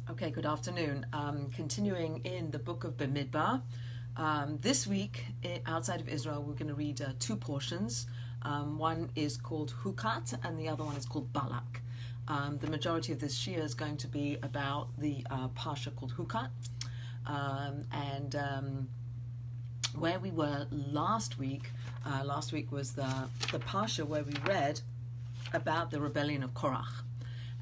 Okay, good afternoon. Continuing in the book of Bamidbar. This week, outside of Israel, we're going to read two portions. One is called Chukat and the other one is called Balak. The majority of this Shia is going to be about the Parsha called Chukat. Where we were last week was the Parsha where we read about the rebellion of Korach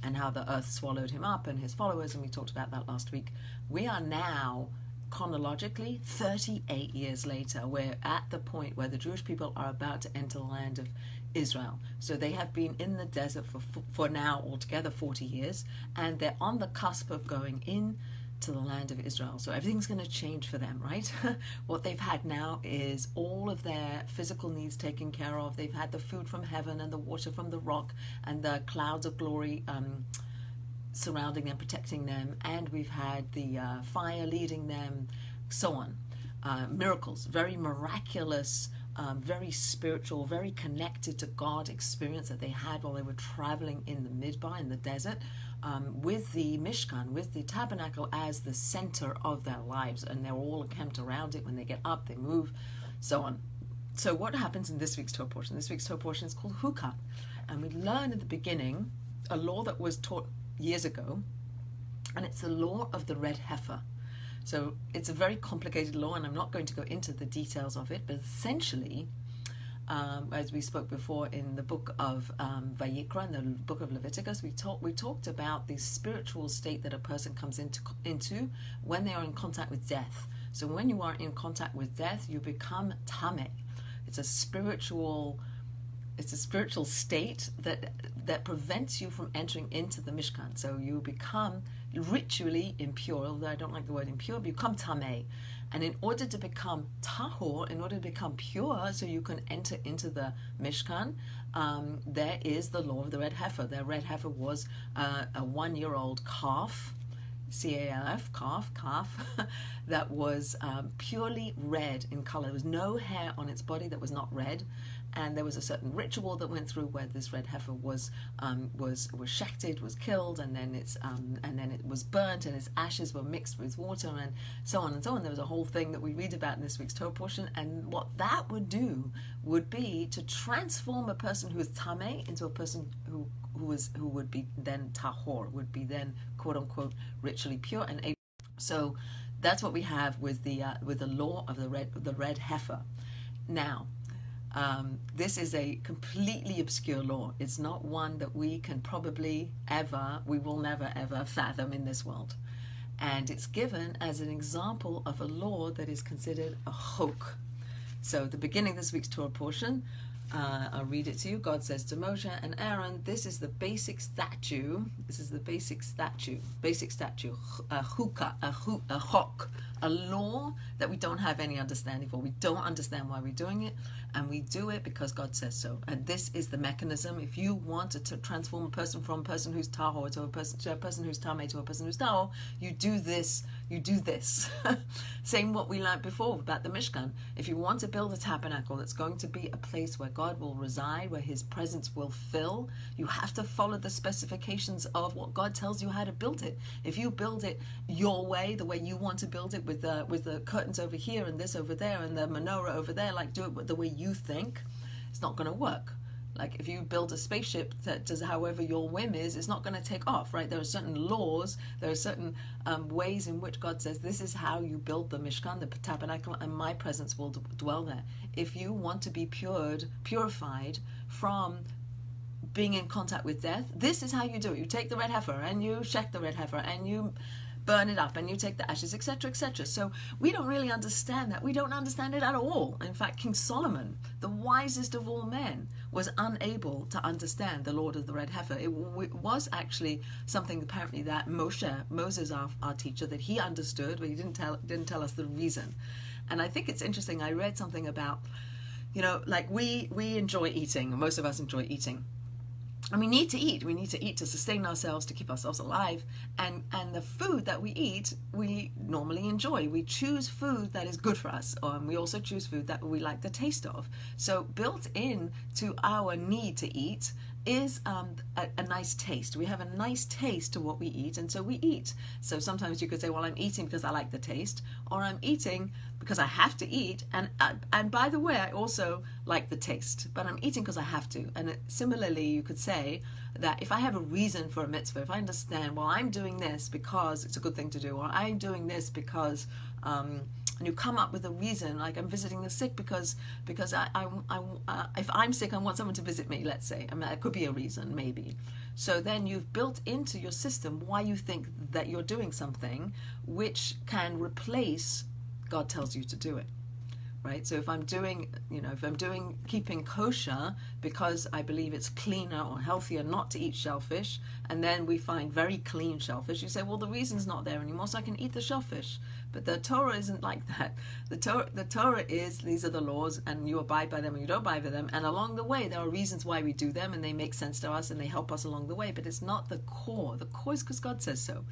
and how the earth swallowed him up and his followers, and we talked about that last week. We are now, chronologically, 38 years later. We're at the point where the Jewish people are about to enter the land of Israel. So they have been in the desert for now altogether 40 years, and they're on the cusp of going in to the land of Israel. So everything's going to change for them, right? What they've had now is all of their physical needs taken care of. They've had the food from heaven and the water from the rock and the clouds of glory surrounding them, protecting them, and we've had the fire leading them, so on. Miracles, very miraculous, very spiritual, very connected to God experience that they had while they were traveling in the Midbar, in the desert, with the Mishkan, with the tabernacle as the center of their lives, and they're all camped around it. When they get up, they move, so on. So what happens in this week's Torah portion? This week's Torah portion is called Chukat, and we learn at the beginning a law that was taught years ago, and it's the law of the red heifer. So it's a very complicated law, and I'm not going to go into the details of it, but essentially, as we spoke before in the book of Vayikra, in the book of Leviticus, we talked about the spiritual state that a person comes into when they are in contact with death. So when you are in contact with death, you become tameh. It's a spiritual state that prevents you from entering into the Mishkan. So you become ritually impure, although I don't like the word impure, but you become tameh. And in order to become tahor, in order to become pure, so you can enter into the Mishkan, there is the law of the red heifer. The red heifer was a 1-year-old calf, C-A-L-F, calf, that was purely red in color. There was no hair on its body that was not red, and there was a certain ritual that went through where this red heifer was shechted, was killed, and then it was burnt, and its ashes were mixed with water, and so on and so on. There was a whole thing that we read about in this week's Torah portion, and what that would do would be to transform a person who is tameh into a person who would be then tahor, would be then quote unquote ritually pure and able. So that's what we have with the law of the red heifer. Now, this is a completely obscure law. It's not one that we can we will never ever fathom in this world. And it's given as an example of a law that is considered a chok. So the beginning of this week's Torah portion, I'll read it to you. God says to Moshe and Aaron, this is the basic statute. A chok, a law that we don't have any understanding for. We don't understand why we're doing it, and we do it because God says so. And this is the mechanism. If you want to transform a person from a person who's tahor to a person who's tameh to a person who's tahor, you do this. Same what we learned before about the Mishkan. If you want to build a tabernacle that's going to be a place where God will reside, where his presence will fill, you have to follow the specifications of what God tells you how to build it. If you build it your way, the way you want to build it, with the curtains over here and this over there and the menorah over there, like do it the way you think, it's not going to work. Like if you build a spaceship that does however your whim is, it's not going to take off, right? There are certain laws, there are certain ways in which God says this is how you build the Mishkan, the tabernacle, and my presence will dwell there. If you want to be purified from being in contact with death, this is how you do it. You take the red heifer and you shech the red heifer and you burn it up and you take the ashes, etc., etc. So we don't really understand that. We don't understand it at all. In fact, King Solomon, the wisest of all men, was unable to understand the law of the red heifer. It was actually something apparently that Moses, our teacher, that he understood, but he didn't tell us the reason. And I think it's interesting. I read something about, like we enjoy eating. Most of us enjoy eating. And we need to eat. We need to eat to sustain ourselves, to keep ourselves alive. And the food that we eat, we normally enjoy. We choose food that is good for us. And we also choose food that we like the taste of. So built in to our need to eat is a nice taste. We have a nice taste to what we eat, and so we eat. So sometimes you could say, well, I'm eating because I like the taste, or I'm eating because I have to eat, and by the way, I also like the taste, but I'm eating because I have to. And similarly, you could say that if I have a reason for a mitzvah, if I understand, well, I'm doing this because it's a good thing to do, or I'm doing this because and you come up with a reason, like I'm visiting the sick because I if I'm sick, I want someone to visit me, let's say. I mean, that could be a reason, maybe. So then you've built into your system why you think that you're doing something which can replace God tells you to do it. Right? So if I'm doing, keeping kosher because I believe it's cleaner or healthier not to eat shellfish, and then we find very clean shellfish, you say, well, the reason's not there anymore, so I can eat the shellfish. But the Torah isn't like that. The Torah is, these are the laws, and you abide by them and you don't abide by them, and along the way there are reasons why we do them, and they make sense to us and they help us along the way, but it's not the core. The core is because God says so.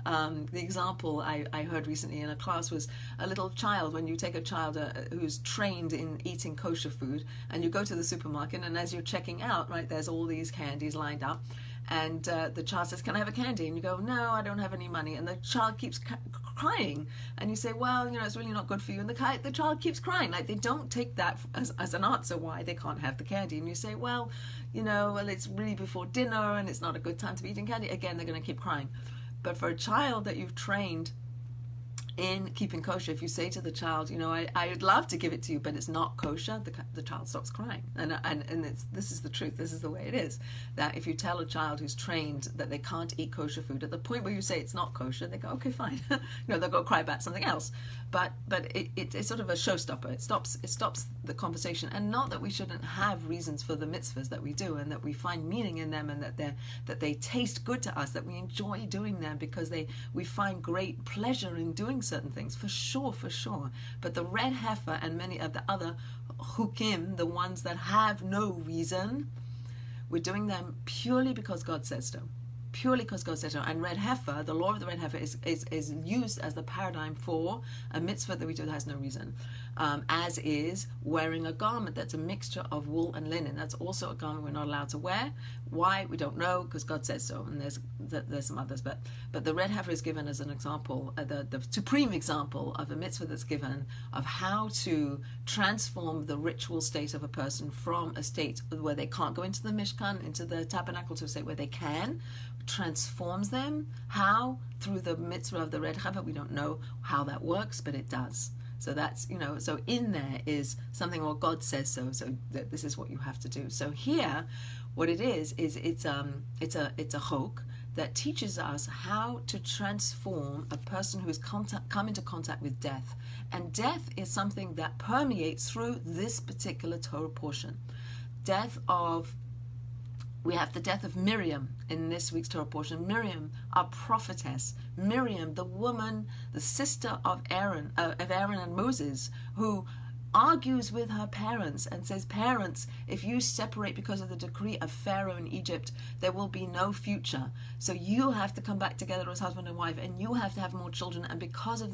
The example I heard recently in a class was a little child. When you take a child who's trained in eating kosher food, and you go to the supermarket, and as you're checking out, right, there's all these candies lined up, and the child says, can I have a candy? And you go, no, I don't have any money. And the child keeps crying, and you say, well, it's really not good for you. And the child keeps crying. Like, they don't take that as an answer why they can't have the candy. And you say, well, it's really before dinner, and it's not a good time to be eating candy. Again, they're going to keep crying. But for a child that you've trained in keeping kosher, if you say to the child, I would love to give it to you, but it's not kosher, the child stops crying. And this is the truth. This is the way it is. That if you tell a child who's trained that they can't eat kosher food, at the point where you say it's not kosher, they go, okay, fine. They'll go cry about something else. But it's sort of a showstopper. It stops the conversation. And not that we shouldn't have reasons for the mitzvahs that we do, and that we find meaning in them, and that they taste good to us, that we enjoy doing them because we find great pleasure in doing certain things, for sure. But the red heifer and many of the other chukim, the ones that have no reason, we're doing them purely because God says so. Purely because God said so. And red heifer, the law of the red heifer is used as the paradigm for a mitzvah that we do that has no reason. As is wearing a garment that's a mixture of wool and linen. That's also a garment we're not allowed to wear. Why? We don't know, because God says so. And there's some others. But the red heifer is given as an example, the supreme example of a mitzvah that's given of how to transform the ritual state of a person from a state where they can't go into the Mishkan, into the tabernacle, to a state where they can, transforms them. How? Through the mitzvah of the red heifer. We don't know how that works, but it does. So that's, so in there is something where God says so that this is what you have to do. So here, what it is it's a chok that teaches us how to transform a person who has come into contact with death. And death is something that permeates through this particular Torah portion. We have the death of Miriam in this week's Torah portion. Miriam, our prophetess. Miriam, the woman, the sister of Aaron and Moses, who argues with her parents and says, parents, if you separate because of the decree of Pharaoh in Egypt, there will be no future. So you have to come back together as husband and wife, and you have to have more children. And because of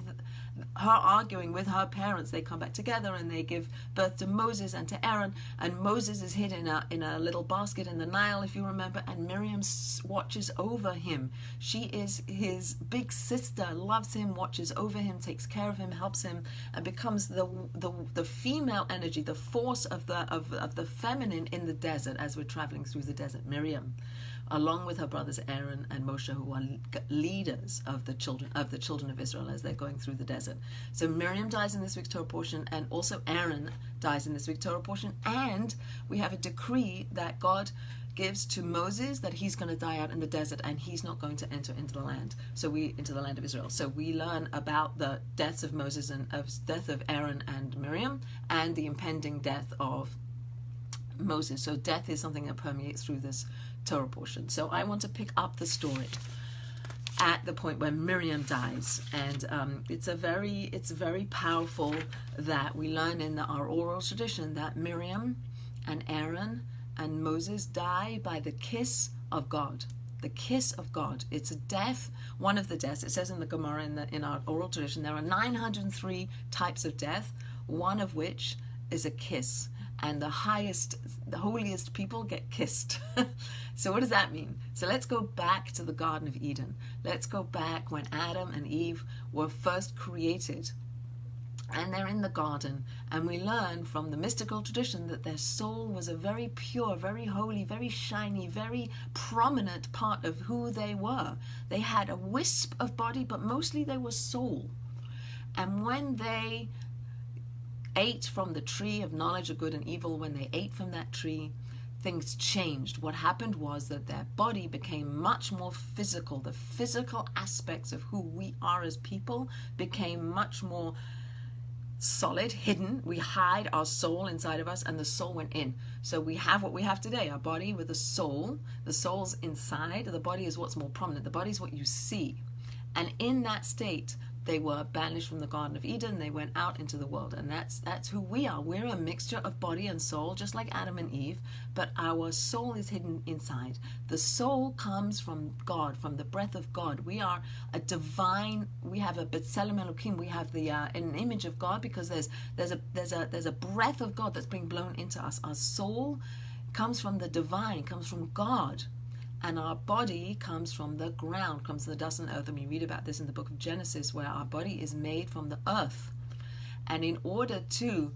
her arguing with her parents, they come back together and they give birth to Moses and to Aaron. And Moses is hid in a little basket in the Nile, if you remember, and Miriam watches over him. She is his big sister, loves him, watches over him, takes care of him, helps him, and becomes the female energy, the force of the feminine in the desert as we're traveling through the desert. Miriam, along with her brothers Aaron and Moshe, who are leaders of the children of Israel as they're going through the desert. So Miriam dies in this week's Torah portion, and also Aaron dies in this week's Torah portion, and we have a decree that God gives to Moses that he's going to die out in the desert and he's not going to enter into the land. Into the land of Israel. So we learn about the deaths of Moses and death of Aaron and Miriam, and the impending death of Moses. So death is something that permeates through this Torah portion. So I want to pick up the story at the point where Miriam dies, and it's very powerful that we learn in our oral tradition that Miriam and Aaron and Moses die by the kiss of God. The kiss of God. It's a death, one of the deaths. It says in the Gemara, in our oral tradition, there are 903 types of death, one of which is a kiss. and the holiest people get kissed. So what does that mean? So let's go back to the Garden of Eden. Let's go back when Adam and Eve were first created. And they're in the garden, and we learn from the mystical tradition that their soul was a very pure, very holy, very shiny, very prominent part of who they were. They had a wisp of body, but mostly they were soul. And when they ate from the tree of knowledge of good and evil, when they ate from that tree, things changed. What happened was that their body became much more physical. The physical aspects of who we are as people became much more solid, hidden. We hide our soul inside of us, and the soul went in. So we have what we have today, our body with a soul. The soul's inside. The body is what's more prominent. The body is what you see. And in that state, they were banished from the Garden of Eden. They went out into the world, and that's who we are. We're a mixture of body and soul, just like Adam and Eve, but our soul is hidden inside. The soul comes from God, from the breath of God. We are a divine. We have a B'Tselem Elokim. We have an image of God, because there's a breath of God that's being blown into us. Our soul comes from the divine, comes from God. And our body comes from the ground, comes from the dust and earth. And we read about this in the book of Genesis, where our body is made from the earth. And in order to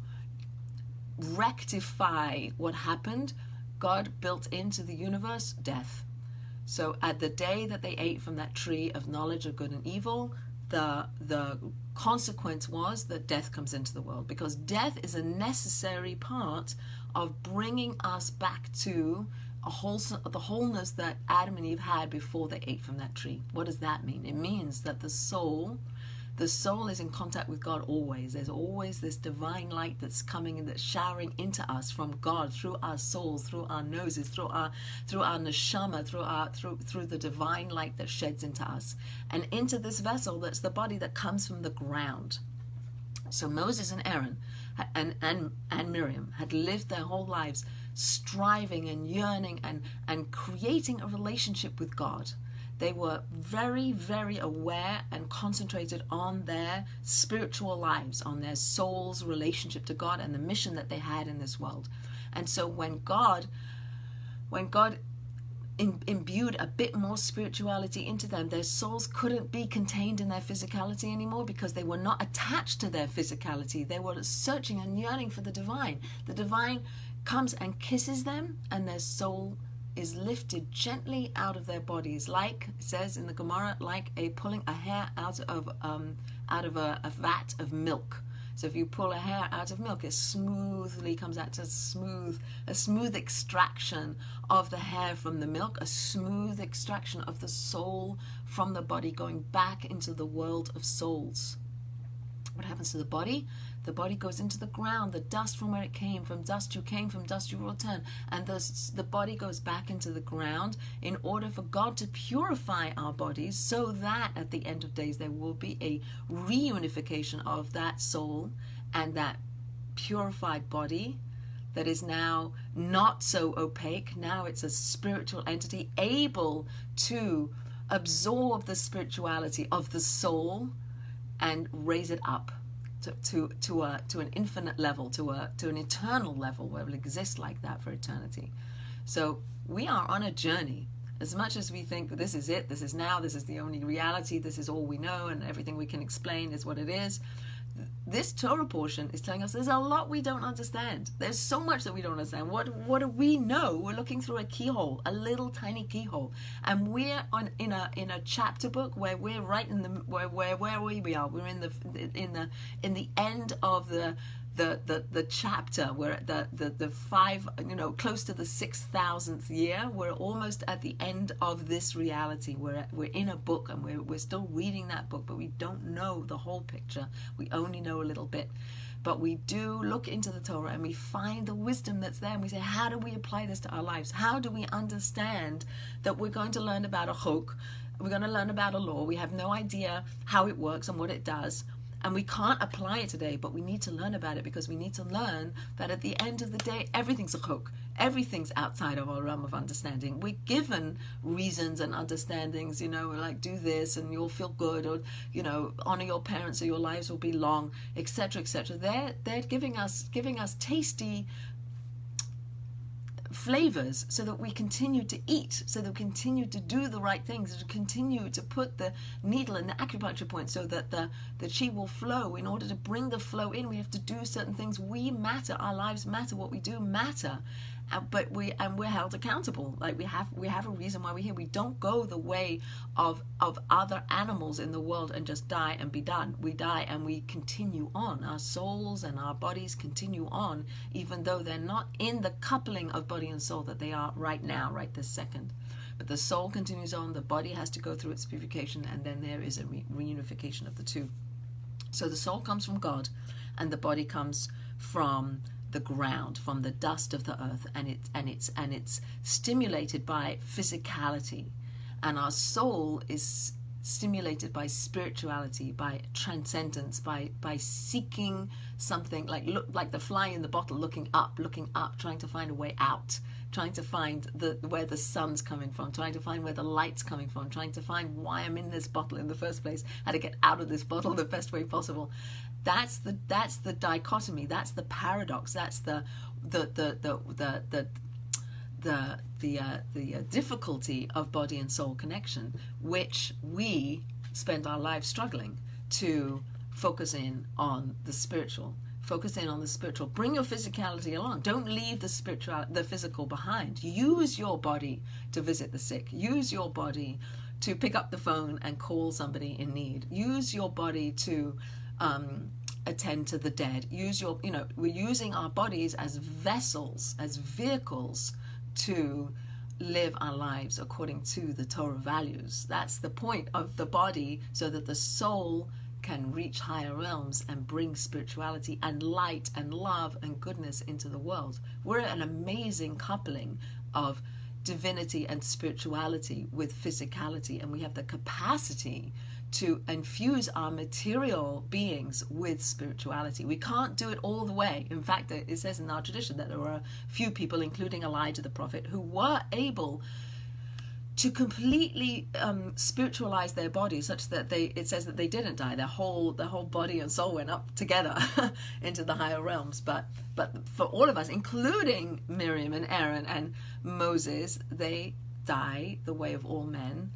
rectify what happened, God built into the universe death. So at the day that they ate from that tree of knowledge of good and evil, the consequence was that death comes into the world, because death is a necessary part of bringing us back to the wholeness that Adam and Eve had before they ate from that tree. What does that mean? It means that the soul is in contact with God always. There's always this divine light that's coming and that's showering into us from God, through our souls, through our noses, through our neshama, through the divine light that sheds into us, and into this vessel that's the body that comes from the ground. So Moses and Aaron and Miriam had lived their whole lives striving and yearning and creating a relationship with God. They were very, very aware and concentrated on their spiritual lives, on their soul's relationship to God and the mission that they had in this world. And so when God imbued a bit more spirituality into them, their souls couldn't be contained in their physicality anymore, because they were not attached to their physicality. They were searching and yearning for the divine. The divine comes and kisses them, and their soul is lifted gently out of their bodies, like it says in the Gemara, like pulling a hair out of a vat of milk. So if you pull a hair out of milk, it smoothly comes out to a smooth extraction of the hair from the milk, a smooth extraction of the soul from the body, going back into the world of souls. What happens to the body? The body goes into the ground, the dust from where it came. From dust you came, from dust you will return. And the body goes back into the ground in order for God to purify our bodies, so that at the end of days there will be a reunification of that soul and that purified body that is now not so opaque. Now it's a spiritual entity able to absorb the spirituality of the soul and raise it up to an infinite level, to an eternal level where it will exist like that for eternity. So we are on a journey. As much as we think that this is it, this is now, this is the only reality, this is all we know, and everything we can explain is what it is, this Torah portion is telling us there's a lot we don't understand. There's so much that we don't understand. What do we know? We're looking through a keyhole, a little tiny keyhole, and we're in a chapter book where we're right in the where we are. We're in the end of the chapter. We're at the five, close to the 6,000th year. We're almost at the end of this reality. We're in a book, and we're still reading that book, but we don't know the whole picture. We only know a little bit. But we do look into the Torah and we find the wisdom that's there, and we say, how do we apply this to our lives? How do we understand that we're going to learn about a chok, we're going to learn about a law, we have no idea how it works and what it does, and we can't apply it today, but we need to learn about it, because we need to learn that at the end of the day, everything's a chok. Everything's outside of our realm of understanding. We're given reasons and understandings, like do this and you'll feel good, or, honor your parents or your lives will be long, etc., etc. They're giving us tasty flavors, so that we continue to eat, so that we continue to do the right things, to continue to put the needle in the acupuncture point so that the chi will flow. In order to bring the flow in, we have to do certain things. We matter, our lives matter, what we do matter. But we're held accountable. Like we have a reason why we're here. We don't go the way of other animals in the world and just die and be done. We die and we continue on. Our souls and our bodies continue on, even though they're not in the coupling of body and soul that they are right now, right this second. But the soul continues on. The body has to go through its purification, and then there is a reunification of the two. So the soul comes from God, and the body comes from the ground, from the dust of the earth, and it's stimulated by physicality, and our soul is stimulated by spirituality, by transcendence, by seeking something, like the fly in the bottle, looking up, trying to find a way out, trying to find where the sun's coming from, trying to find where the light's coming from, trying to find why I'm in this bottle in the first place, how to get out of this bottle the best way possible. That's the dichotomy. That's the paradox. That's the difficulty of body and soul connection, which we spend our lives struggling to focus in on the spiritual. Focus in on the spiritual. Bring your physicality along. Don't leave the physical behind. Use your body to visit the sick. Use your body to pick up the phone and call somebody in need. Use your body to attend to the dead. We're using our bodies as vessels, as vehicles to live our lives according to the Torah values. That's the point of the body, so that the soul can reach higher realms and bring spirituality and light and love and goodness into the world. We're an amazing coupling of divinity and spirituality with physicality, and we have the capacity to infuse our material beings with spirituality. We can't do it all the way. In fact, it says in our tradition that there were a few people, including Elijah the prophet, who were able to completely spiritualize their body, such that it says that they didn't die. Their whole body and soul went up together into the higher realms. But for all of us, including Miriam and Aaron and Moses, they die the way of all men,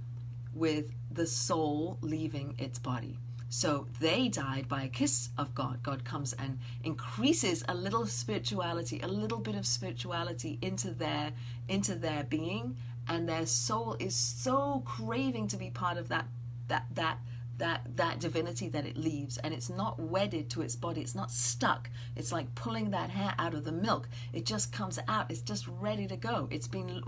with the soul leaving its body. So they died by a kiss of God. God comes and increases a little spirituality, a little bit of spirituality into their being, and their soul is so craving to be part of that divinity that it leaves, and it's not wedded to its body. It's not stuck. It's like pulling that hair out of the milk. It just comes out. It's just ready to go. It's been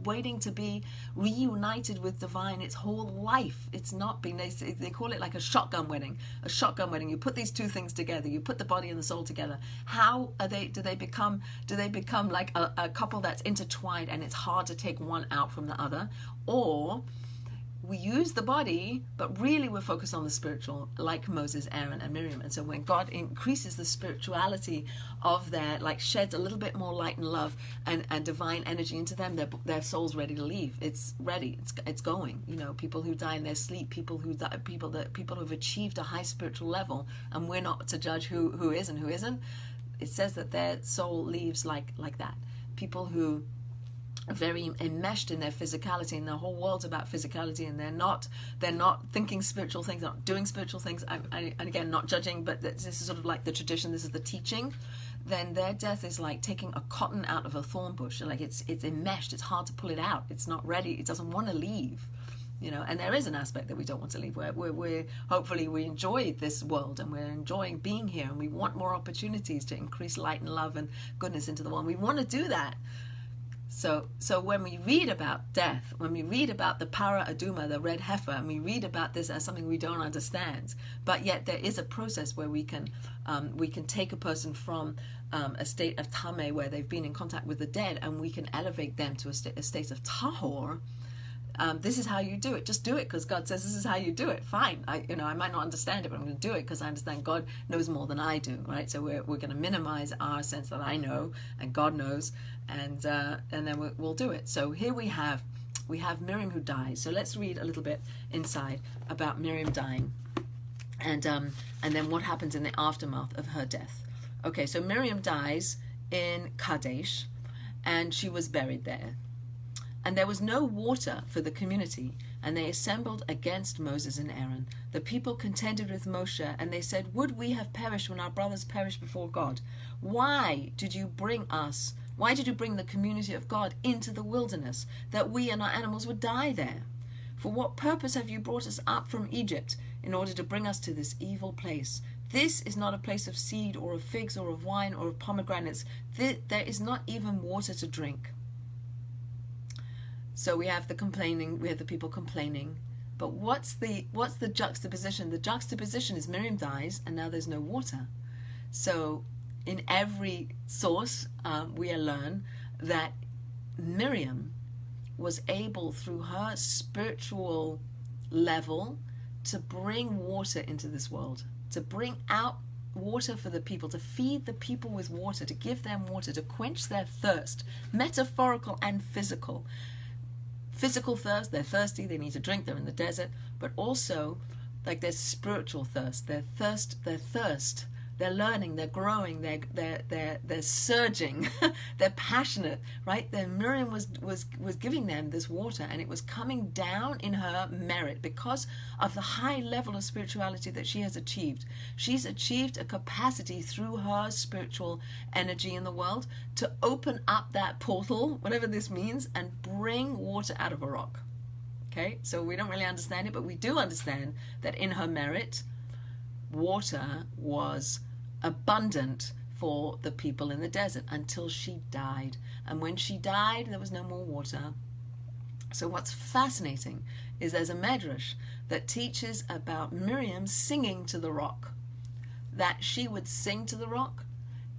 waiting to be reunited with divine its whole life. It's not been, they call it like a shotgun wedding. A shotgun wedding. You put these two things together. You put the body and the soul together. How do they become like a couple that's intertwined, and it's hard to take one out from the other? Or we use the body, but really we're focused on the spiritual, like Moses, Aaron, and Miriam. And so when God increases the spirituality of sheds a little bit more light and love and divine energy into them, their soul's ready to leave. It's ready. It's going. People who die in their sleep, people who've achieved a high spiritual level, and we're not to judge who is and who isn't. It says that their soul leaves like that. People who are very enmeshed in their physicality, and the whole world's about physicality, and they're not thinking spiritual things, they're not doing spiritual things. And again, not judging, but this is sort of like the tradition, this is the teaching. Then their death is like taking a cotton out of a thorn bush. Like it's enmeshed, it's hard to pull it out, it's not ready, it doesn't want to leave. And there is an aspect that we don't want to leave, where we're hopefully we enjoy this world, and we're enjoying being here, and we want more opportunities to increase light and love and goodness into the world. We want to do that. So when we read about death, when we read about the para aduma, the red heifer, and we read about this as something we don't understand, but yet there is a process where we can take a person from a state of tameh, where they've been in contact with the dead, and we can elevate them to a state of tahor. This is how you do it. Just do it because God says this is how you do it. Fine. I might not understand it, but I'm going to do it because I understand God knows more than I do, right? So we're going to minimize our sense that I know and God knows, and then we'll do it. So here we have Miriam who dies. So let's read a little bit inside about Miriam dying, and then what happens in the aftermath of her death. Okay, so Miriam dies in Kadesh. and she was buried there. And there was no water for the community, and they assembled against Moses and Aaron. The people contended with Moshe, and they said, "Would we have perished when our brothers perished before God? Why did you bring the community of God into the wilderness, that we and our animals would die there? For what purpose have you brought us up from Egypt in order to bring us to this evil place? This is not a place of seed or of figs or of wine or of pomegranates. There is not even water to drink." So we have the complaining, we have the people complaining. But what's the juxtaposition? The juxtaposition is Miriam dies and now there's no water. So in every source we learn that Miriam was able, through her spiritual level, to bring water into this world, to bring out water for the people, to feed the people with water, to give them water, to quench their thirst, metaphorical and physical. Physical thirst, they're thirsty, they need to drink, they're in the desert, but also like their spiritual thirst, their thirst, they're learning, they're growing, they're surging, they're passionate, right? Then Miriam was giving them this water, and it was coming down in her merit because of the high level of spirituality that she has achieved. She's achieved a capacity through her spiritual energy in the world to open up that portal, whatever this means, and bring water out of a rock. Okay, so we don't really understand it, but we do understand that in her merit, water was abundant for the people in the desert until she died. And when she died, there was no more water. So what's fascinating is there's a medrash that teaches about Miriam singing to the rock, that she would sing to the rock,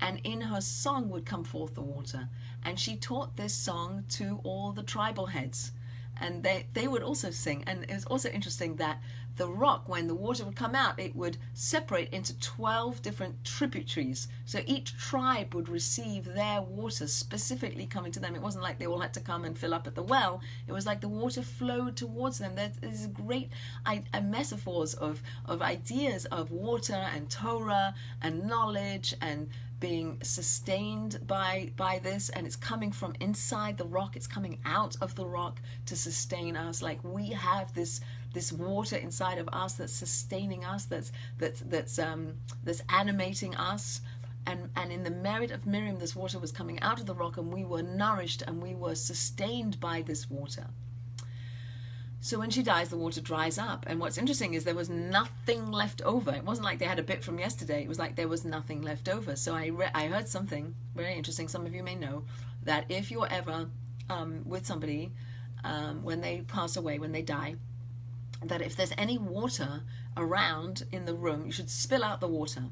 and in her song would come forth the water. And she taught this song to all the tribal heads, and they would also sing. And it was also interesting that the rock, when the water would come out, it would separate into 12 different tributaries. So each tribe would receive their water specifically coming to them. It wasn't like they all had to come and fill up at the well. It was like the water flowed towards them. There's great metaphors of ideas of water and Torah and knowledge and being sustained by this, and it's coming from inside the rock, it's coming out of the rock to sustain us. Like we have this water inside of us that's sustaining us, that's animating us, and in the merit of Miriam, this water was coming out of the rock, and we were nourished and we were sustained by this water. So when she dies, the water dries up. And what's interesting is there was nothing left over. It wasn't like they had a bit from yesterday. It was like there was nothing left over. So I heard something very interesting. Some of you may know that if you're ever with somebody when they pass away, when they die, that if there's any water around in the room, you should spill out the water.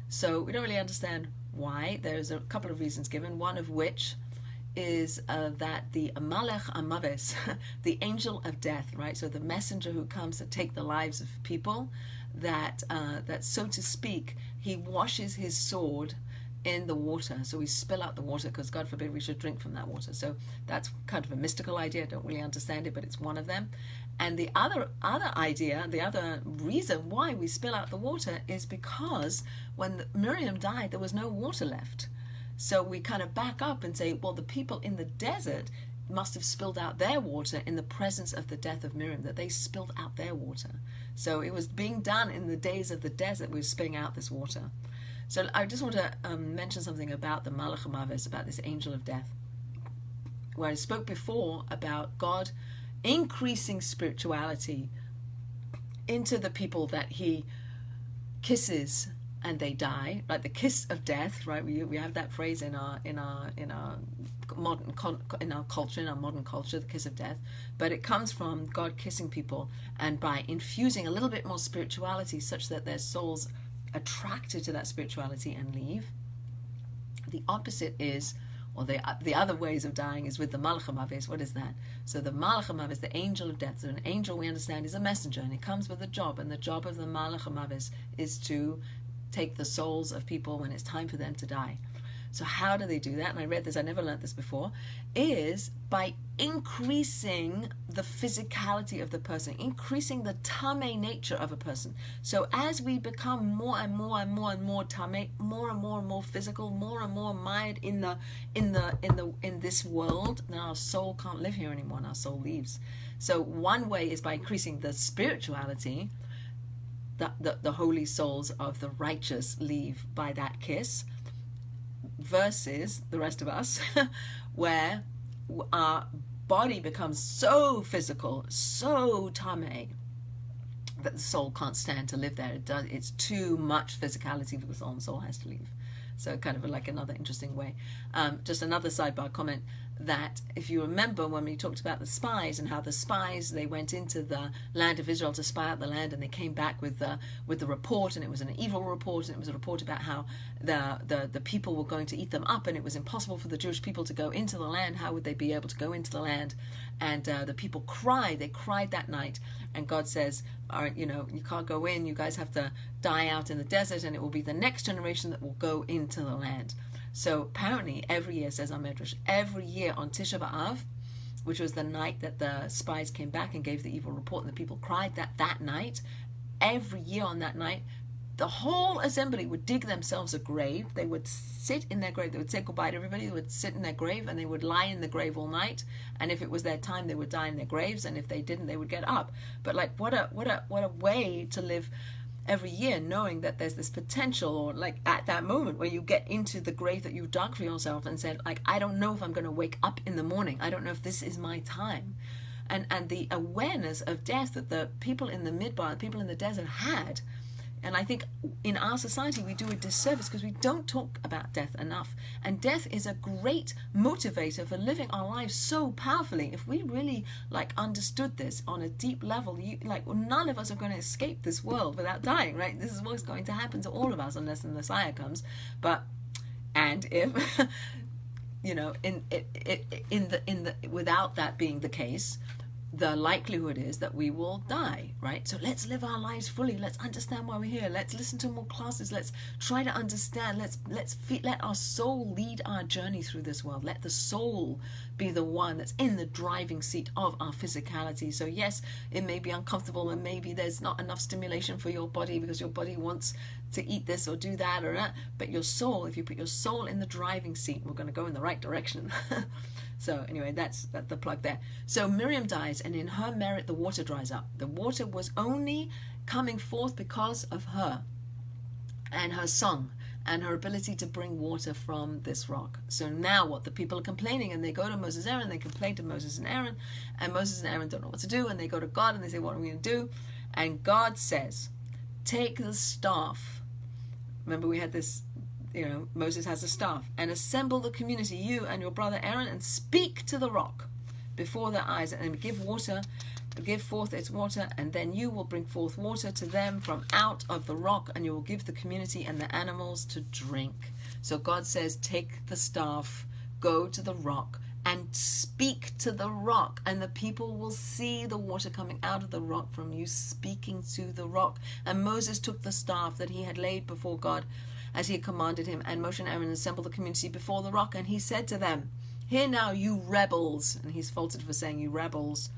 So we don't really understand why. There's a couple of reasons given, one of which is that the Malach Amaves, the angel of death, right? So the messenger who comes to take the lives of people, that so to speak, he washes his sword in the water. So we spill out the water because God forbid we should drink from that water. So that's kind of a mystical idea. I don't really understand it, but it's one of them. And the other idea, the other reason why we spill out the water is because when Miriam died, there was no water left. So we kind of back up and say, well, the people in the desert must have spilled out their water in the presence of the death of Miriam, that they spilled out their water. So it was being done in the days of the desert, we were spilling out this water. So I just want to mention something about the Malach HaMaves, about this angel of death, where I spoke before about God increasing spirituality into the people that he kisses and they die, like the kiss of death, right? We have that phrase in our modern culture, in our modern culture, the kiss of death. But it comes from God kissing people, and by infusing a little bit more spirituality, such that their souls attracted to that spirituality and leave. The opposite is, or the other ways of dying is with the Malach HaMaves. What is that? So the Malach HaMaves, the angel of death. So an angel, we understand, is a messenger, and it comes with a job, and the job of the Malach HaMaves is to take the souls of people when it's time for them to die. So how do they do that? And I read this, I never learned this before, is by increasing the physicality of the person, increasing the tamei nature of a person. So as we become more and more and more and more tamei, more and more physical, more and more mired in this world, then our soul can't live here anymore and our soul leaves. So one way is by increasing the spirituality. The holy souls of the righteous leave by that kiss, versus the rest of us, where our body becomes so physical, so tamei, that the soul can't stand to live there. It's too much physicality for the soul, and the soul has to leave. So kind of like another interesting way. Just another sidebar comment, that if you remember when we talked about the spies and how the spies, they went into the land of Israel to spy out the land, and they came back with the report, and it was an evil report, and it was a report about how the people were going to eat them up, and it was impossible for the Jewish people to go into the land. How would they be able to go into the land? And the people cried. They cried that night, and God says, all right, you can't go in. You guys have to die out in the desert, and it will be the next generation that will go into the land. So apparently every year, says our Medrash, every year on Tisha B'Av, which was the night that the spies came back and gave the evil report, and the people cried that night, every year on that night, the whole assembly would dig themselves a grave. They would sit in their grave. They would say goodbye to everybody. They would sit in their grave, and they would lie in the grave all night. And if it was their time, they would die in their graves. And if they didn't, they would get up. But like, what a way to live every year, knowing that there's this potential, or like at that moment where you get into the grave that you dug for yourself and said, like, I don't know if I'm going to wake up in the morning. I don't know if this is my time. And the awareness of death that the people in the Midbar, the people in the desert had. And I think in our society we do a disservice because we don't talk about death enough. And death is a great motivator for living our lives so powerfully. If we really understood this on a deep level, none of us are going to escape this world without dying, right? This is what's going to happen to all of us unless the Messiah comes. And if without that being the case, the likelihood is that we will die, right? So let's live our lives fully. Let's understand why we're here. Let's listen to more classes. Let's try to understand. Let our soul lead our journey through this world. Let the soul be the one that's in the driving seat of our physicality. So yes, it may be uncomfortable, and maybe there's not enough stimulation for your body because your body wants to eat this or do that or that. But your soul, if you put your soul in the driving seat, we're going to go in the right direction. So anyway, that's the plug there. So Miriam dies, and in her merit the water dries up. The water was only coming forth because of her and her song and her ability to bring water from this rock. So now what? The people are complaining, and they go to Moses and Aaron, they complain to Moses and Aaron don't know what to do, and they go to God and they say, what are we going to do? And God says, take the staff. Remember we had this, Moses has a staff, and assemble the community, you and your brother Aaron, and speak to the rock before their eyes, and give forth its water, and then you will bring forth water to them from out of the rock, and you will give the community and the animals to drink. So God says, take the staff, go to the rock, and speak to the rock, and the people will see the water coming out of the rock from you speaking to the rock. And Moses took the staff that he had laid before God as he had commanded him, and Moshe and Aaron assembled the community before the rock, and he said to them, hear now, you rebels, and he's faulted for saying you rebels,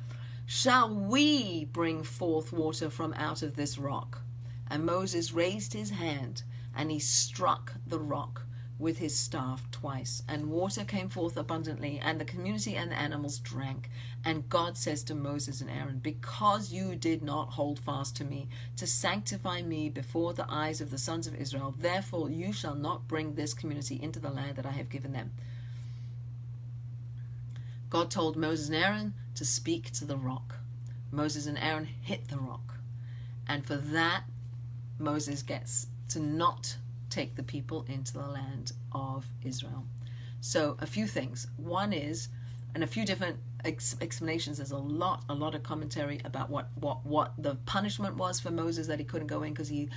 shall we bring forth water from out of this rock? And Moses raised his hand, and he struck the rock with his staff twice, and water came forth abundantly, and the community and the animals drank. And God says to Moses and Aaron, because you did not hold fast to me, to sanctify me before the eyes of the sons of Israel, therefore you shall not bring this community into the land that I have given them. God told Moses and Aaron to speak to the rock. Moses and Aaron hit the rock, and for that Moses gets to not take the people into the land of Israel. So a few things. One is, and a few different explanations. There's a lot of commentary about what the punishment was for Moses, that he couldn't go in because he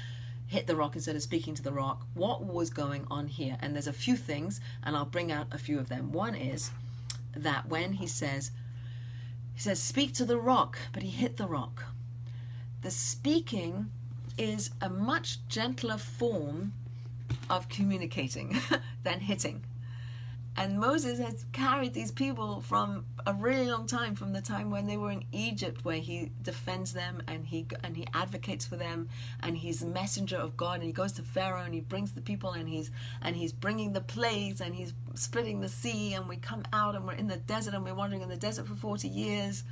hit the rock instead of speaking to the rock. What was going on here? And there's a few things, and I'll bring out a few of them. One is that when he says speak to the rock, but he hit the rock. The speaking is a much gentler form of communicating than hitting. And Moses has carried these people from a really long time, from the time when they were in Egypt, where he defends them and he advocates for them, and he's the messenger of God, and he goes to Pharaoh and he brings the people, and he's bringing the plagues, and he's splitting the sea, and we come out and we're in the desert, and we're wandering in the desert for 40 years.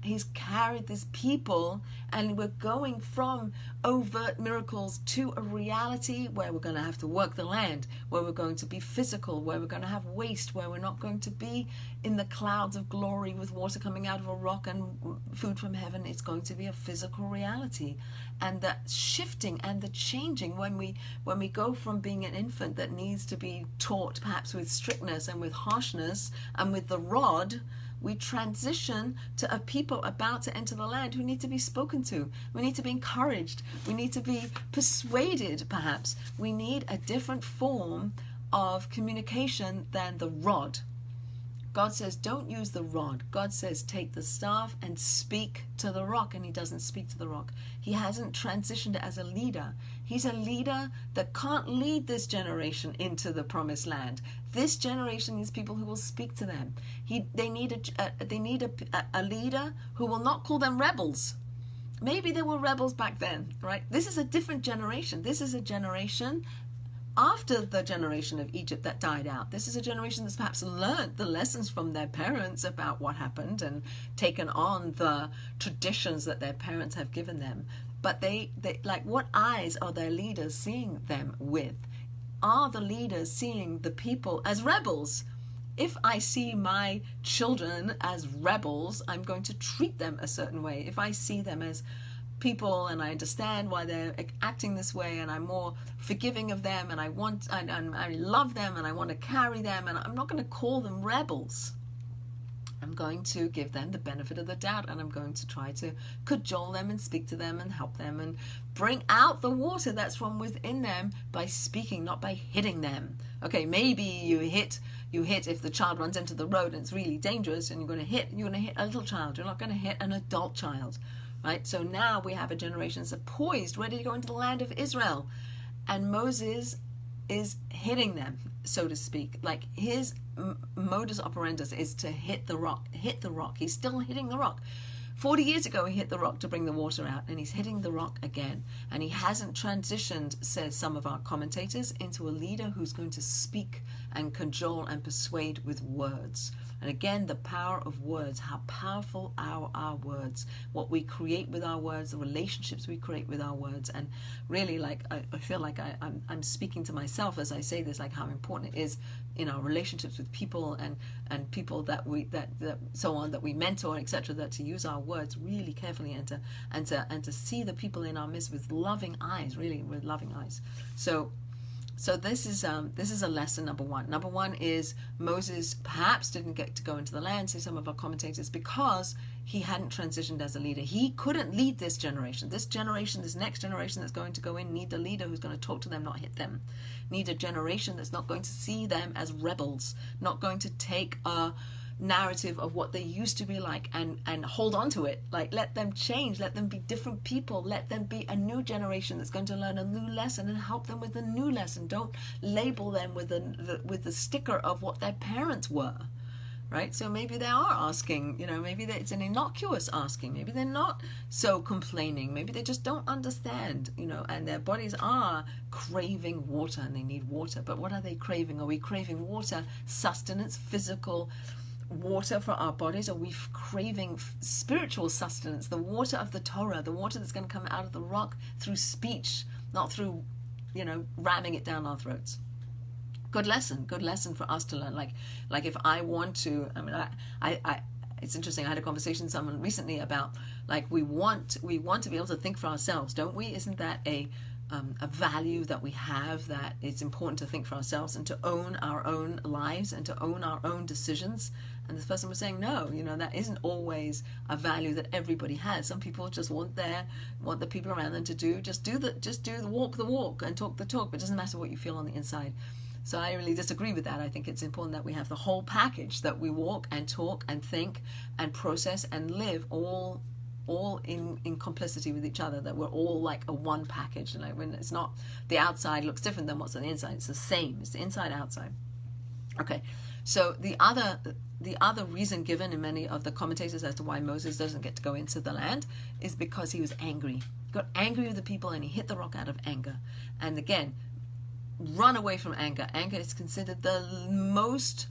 He's carried this people, and we're going from overt miracles to a reality where we're going to have to work the land, where we're going to be physical, where we're going to have waste, where we're not going to be in the clouds of glory with water coming out of a rock and food from heaven. It's going to be a physical reality. And the shifting and the changing, when we go from being an infant that needs to be taught perhaps with strictness and with harshness and with the rod, we transition to a people about to enter the land who need to be spoken to. We need to be encouraged. We need to be persuaded, perhaps. We need a different form of communication than the rod. God says, don't use the rod. God says, take the staff and speak to the rock. And he doesn't speak to the rock. He hasn't transitioned as a leader. He's a leader that can't lead this generation into the promised land. This generation needs people who will speak to them. They need a leader who will not call them rebels. Maybe they were rebels back then, right? This is a different generation. This is a generation after the generation of Egypt that died out. This is a generation that's perhaps learned the lessons from their parents about what happened and taken on the traditions that their parents have given them. But they like, what eyes are their leaders seeing them with? Are the leaders seeing the people as rebels? If I see my children as rebels, I'm going to treat them a certain way. If I see them as people and I understand why they're acting this way, and I'm more forgiving of them, and I love them, and I want to carry them, and I'm not going to call them rebels. I'm going to give them the benefit of the doubt, and I'm going to try to cajole them and speak to them and help them and bring out the water that's from within them by speaking, not by hitting them. Okay, maybe you hit if the child runs into the road and it's really dangerous, and you're going to hit a little child. You're not going to hit an adult child. Right? So now we have a generation that's poised, ready to go into the land of Israel. And Moses is hitting them, so to speak. Like, his modus operandi is to hit the rock. He's still hitting the rock. 40 years ago, he hit the rock to bring the water out, and he's hitting the rock again. And he hasn't transitioned, says some of our commentators, into a leader who's going to speak and cajole and persuade with words. And again, the power of words, how powerful are our words, what we create with our words, the relationships we create with our words. And really, like, I feel like I'm speaking to myself as I say this, like how important it is in our relationships with people and people that we mentor, etc., that to use our words really carefully and to see the people in our midst with loving eyes, really with loving eyes. So this is a lesson number one. Number one is Moses perhaps didn't get to go into the land, say some of our commentators, because he hadn't transitioned as a leader. He couldn't lead this generation. This next generation that's going to go in, need a leader who's going to talk to them, not hit them. Need a generation that's not going to see them as rebels, not going to take a narrative of what they used to be like and hold on to it. Like, let them change, let them be different people, let them be a new generation that's going to learn a new lesson and help them with a new lesson. Don't label them with the sticker of what their parents were, right? So maybe they are asking, maybe it's an innocuous asking, maybe they're not so complaining, maybe they just don't understand, and their bodies are craving water and they need water. But what are they craving? Are we craving water, sustenance, physical water for our bodies? Are we craving spiritual sustenance, the water of the Torah, the water that's going to come out of the rock through speech, not through ramming it down our throats? Good lesson for us to learn. Like if I want to, I it's interesting, I had a conversation with someone recently about, like, we want to be able to think for ourselves, don't we? Isn't that a value that we have, that it's important to think for ourselves and to own our own lives and to own our own decisions? And this person was saying, no, that isn't always a value that everybody has. Some people just want the people around them to do the walk and talk the talk, but it doesn't matter what you feel on the inside. So I really disagree with that. I think it's important that we have the whole package, that we walk and talk and think and process and live all all in complicity with each other, that we're all like a one package. You know, when it's not, the outside looks different than what's on the inside. It's the same. It's the inside outside. Okay, so the other reason given in many of the commentators as to why Moses doesn't get to go into the land is because he was angry. He got angry with the people and he hit the rock out of anger. And again, run away from anger. Anger is considered the most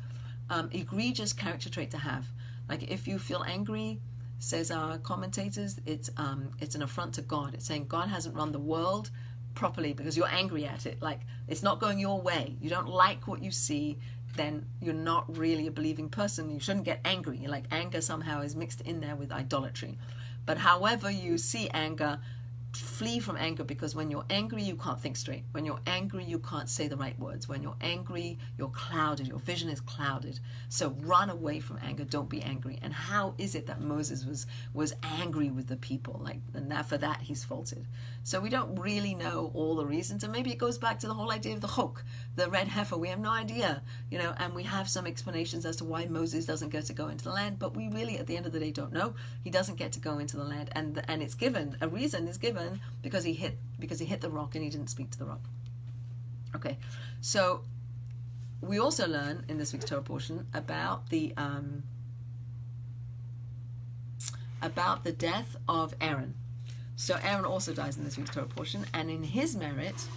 egregious character trait to have. Like, if you feel angry, says our commentators, it's an affront to God. It's saying God hasn't run the world properly because you're angry at it. Like, it's not going your way. You don't like what you see, then you're not really a believing person. You shouldn't get angry. Like, anger somehow is mixed in there with idolatry. But however you see anger, flee from anger, because when you're angry, you can't think straight. When you're angry, you can't say the right words. When you're angry, you're clouded. Your vision is clouded. So run away from anger. Don't be angry. And how is it that Moses was angry with the people? Like, and that for that he's faulted. So we don't really know all the reasons. And maybe it goes back to the whole idea of the chok, the red heifer. We have no idea, you know, and we have some explanations as to why Moses doesn't get to go into the land, but we really, at the end of the day, don't know. He doesn't get to go into the land, and it's given, a reason is given, because he hit the rock and he didn't speak to the rock. Okay, so we also learn in this week's Torah portion about the death of Aaron. So Aaron also dies in this week's Torah portion, and in his merit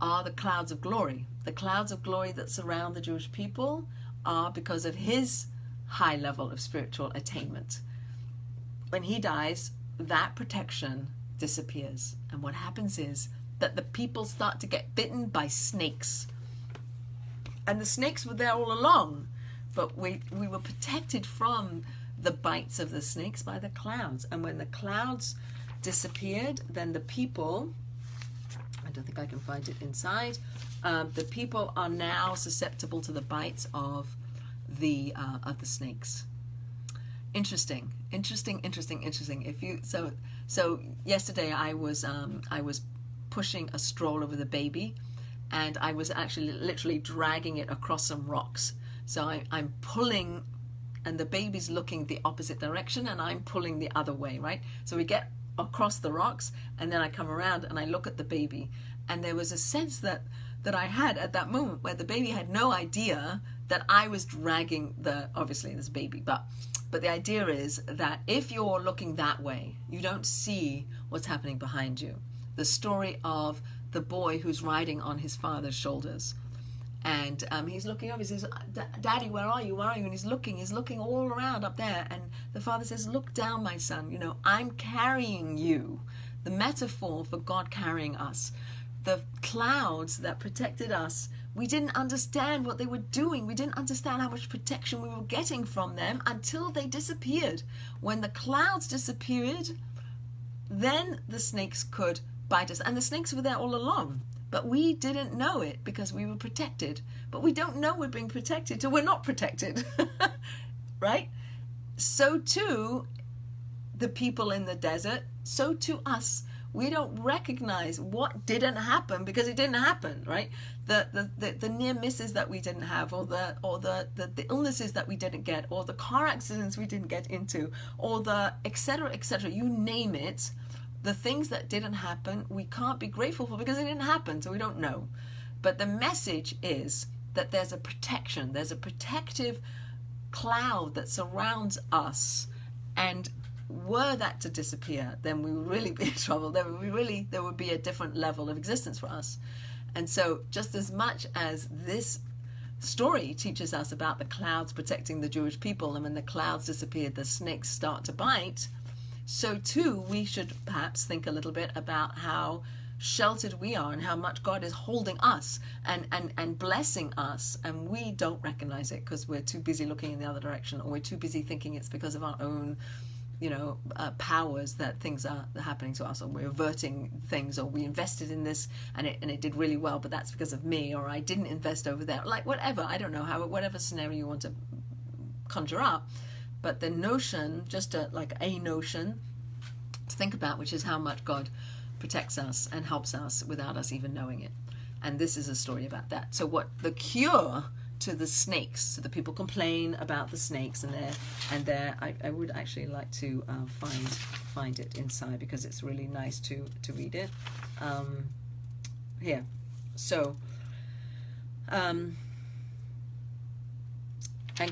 are the clouds of glory. The clouds of glory that surround the Jewish people are because of his high level of spiritual attainment. When he dies, that protection disappears. And what happens is that the people start to get bitten by snakes. And the snakes were there all along, but we were protected from the bites of the snakes by the clouds. And when the clouds disappeared, then the people, I don't think I can find it inside, the people are now susceptible to the bites of the snakes. Interesting. If you so yesterday I was pushing a stroller with a baby, and I was actually literally dragging it across some rocks. So I'm pulling, and the baby's looking the opposite direction, and I'm pulling the other way, right? So we get across the rocks, and then I come around and I look at the baby, and there was a sense that I had at that moment where the baby had no idea that I was dragging obviously this baby, but the idea is that if you're looking that way, you don't see what's happening behind you. The story of the boy who's riding on his father's shoulders, and he's looking up. He says, "Daddy, where are you? Where are you?" And he's looking all around up there. And the father says, "Look down, my son. You know, I'm carrying you." The metaphor for God carrying us. The clouds that protected us, we didn't understand what they were doing. We didn't understand how much protection we were getting from them until they disappeared. When the clouds disappeared, then the snakes could bite us. And the snakes were there all along. But we didn't know it because we were protected. But we don't know we're being protected till we're not protected. Right? So too, the people in the desert, so too us. We don't recognize what didn't happen because it didn't happen, right? The near misses that we didn't have, or the illnesses that we didn't get, or the car accidents we didn't get into, or the et cetera, you name it. The things that didn't happen, we can't be grateful for because it didn't happen, so we don't know. But the message is that there's a protection, there's a protective cloud that surrounds us, and were that to disappear, then we would really be in trouble. There would be a different level of existence for us. And so just as much as this story teaches us about the clouds protecting the Jewish people, and when the clouds disappear, the snakes start to bite, so too we should perhaps think a little bit about how sheltered we are and how much God is holding us and blessing us, and we don't recognize it because we're too busy looking in the other direction, or we're too busy thinking it's because of our own powers that things are happening to us, or we're averting things, or we invested in this and it did really well, but that's because of me, or I didn't invest over there, like whatever, I don't know, whatever scenario you want to conjure up. But the notion, just a notion to think about, which is how much God protects us and helps us without us even knowing it. And this is a story about that. So what the cure to the snakes. So the people complain about the snakes, and I would actually like to find it inside, because it's really nice to read it. Here. So, and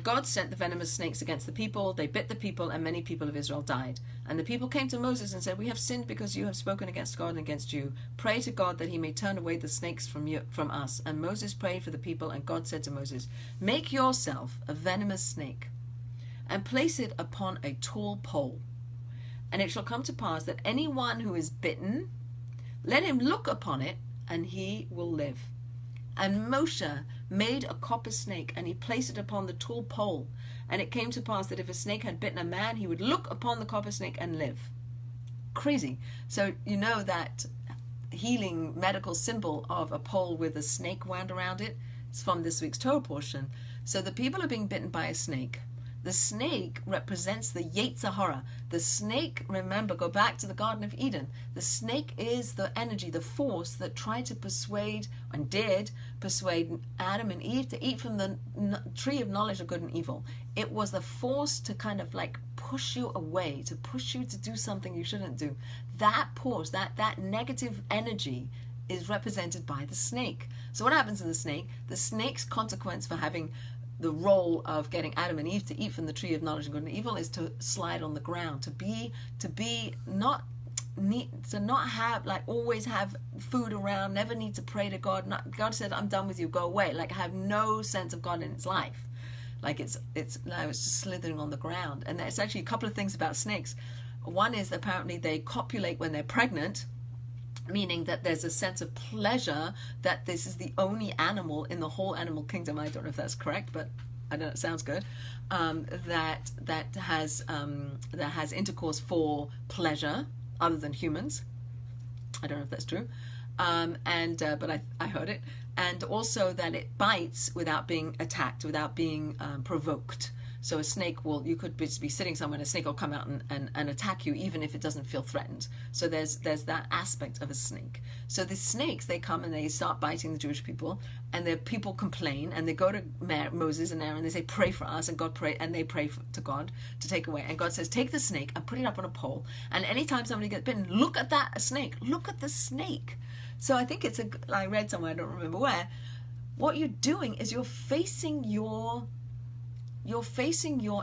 God sent the venomous snakes against the people. They bit the people, and many people of Israel died. And the people came to Moses and said, "We have sinned because you have spoken against God and against you. Pray to God that he may turn away the snakes from us." And Moses prayed for the people, and God said to Moses, "Make yourself a venomous snake and place it upon a tall pole. And it shall come to pass that anyone who is bitten, let him look upon it, and he will live." And Moshe made a copper snake, and he placed it upon the tall pole. And it came to pass that if a snake had bitten a man, he would look upon the copper snake and live. Crazy. So you know that healing medical symbol of a pole with a snake wound around it? It's from this week's Torah portion. So the people are being bitten by a snake. The snake represents the Yetzer Hara. The snake, remember, go back to the Garden of Eden. The snake is the energy, the force that tried to persuade, and did persuade Adam and Eve to eat from the tree of knowledge of good and evil. It was the force to kind of like push you away, to push you to do something you shouldn't do. That force, that negative energy is represented by the snake. So what happens to the snake? The snake's consequence for having the role of getting Adam and Eve to eat from the tree of knowledge of good and evil is to slide on the ground, to not have, like, always have food around, never need to pray to God. God said, "I'm done with you, go away." Like, have no sense of God in its life. Like it's just slithering on the ground. And there's actually a couple of things about snakes. One is apparently they copulate when they're pregnant, meaning that there's a sense of pleasure that this is the only animal in the whole animal kingdom, I don't know if that's correct, but I don't know, it sounds good, that has intercourse for pleasure other than humans. I don't know if that's true, but I heard it. And also that it bites without being attacked, without being provoked. So a snake you could be sitting somewhere and a snake will come out and attack you even if it doesn't feel threatened. So there's that aspect of a snake. So the snakes, they come and they start biting the Jewish people, and the people complain, and they go to Moses and Aaron, and they say, "Pray for us," and they pray to God to take away. And God says, "Take the snake and put it up on a pole, and anytime somebody gets bitten, look at that snake, look at the snake." So I think I read somewhere, I don't remember where, what you're doing is you're facing your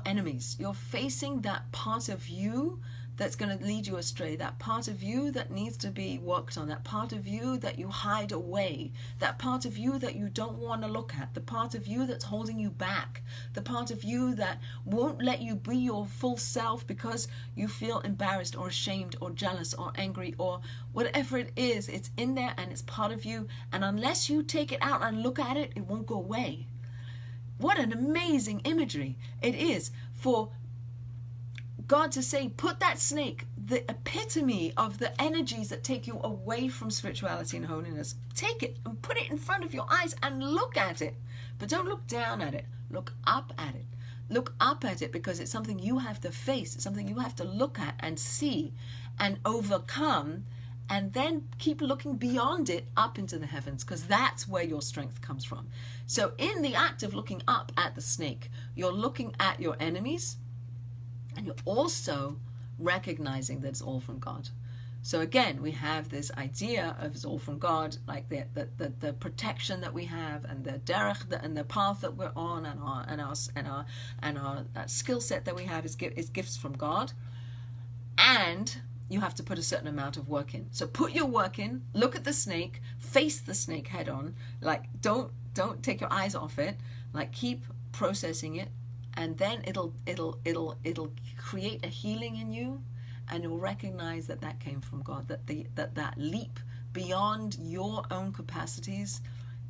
enemies. You're facing that part of you that's going to lead you astray, that part of you that needs to be worked on, that part of you that you hide away, that part of you that you don't want to look at, the part of you that's holding you back, the part of you that won't let you be your full self because you feel embarrassed or ashamed or jealous or angry or whatever it is. It's in there and it's part of you, and unless you take it out and look at it, it won't go away. What an amazing imagery it is for God to say, put that snake, the epitome of the energies that take you away from spirituality and holiness, take it and put it in front of your eyes and look at it. But don't look down at it. Look up at it. Look up at it, because it's something you have to face. It's something you have to look at and see and overcome, and then keep looking beyond it up into the heavens, because that's where your strength comes from. So in the act of looking up at the snake, you're looking at your enemies, and you're also recognizing that it's all from God. So again, we have this idea of it's all from God, like the protection that we have, and the derech, and the path that we're on, and our skill set that we have is gifts from God, and you have to put a certain amount of work in. So put your work in, look at the snake, face the snake head on, like don't take your eyes off it, like keep processing it, and then it'll create a healing in you, and you'll recognize that came from God, that leap beyond your own capacities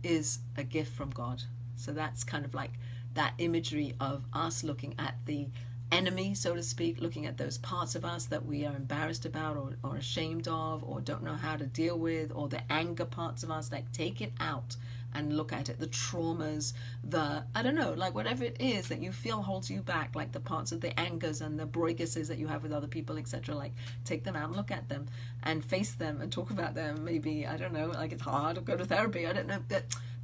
is a gift from God. So that's kind of like that imagery of us looking at the enemy, so to speak, looking at those parts of us that we are embarrassed about or ashamed of or don't know how to deal with, or the anger parts of us, like take it out and look at it, the traumas, like whatever it is that you feel holds you back, like the parts of the angers and the broiguses that you have with other people, etc. Like take them out and look at them and face them and talk about them. Maybe, I don't know, like it's hard, or go to therapy, I don't know,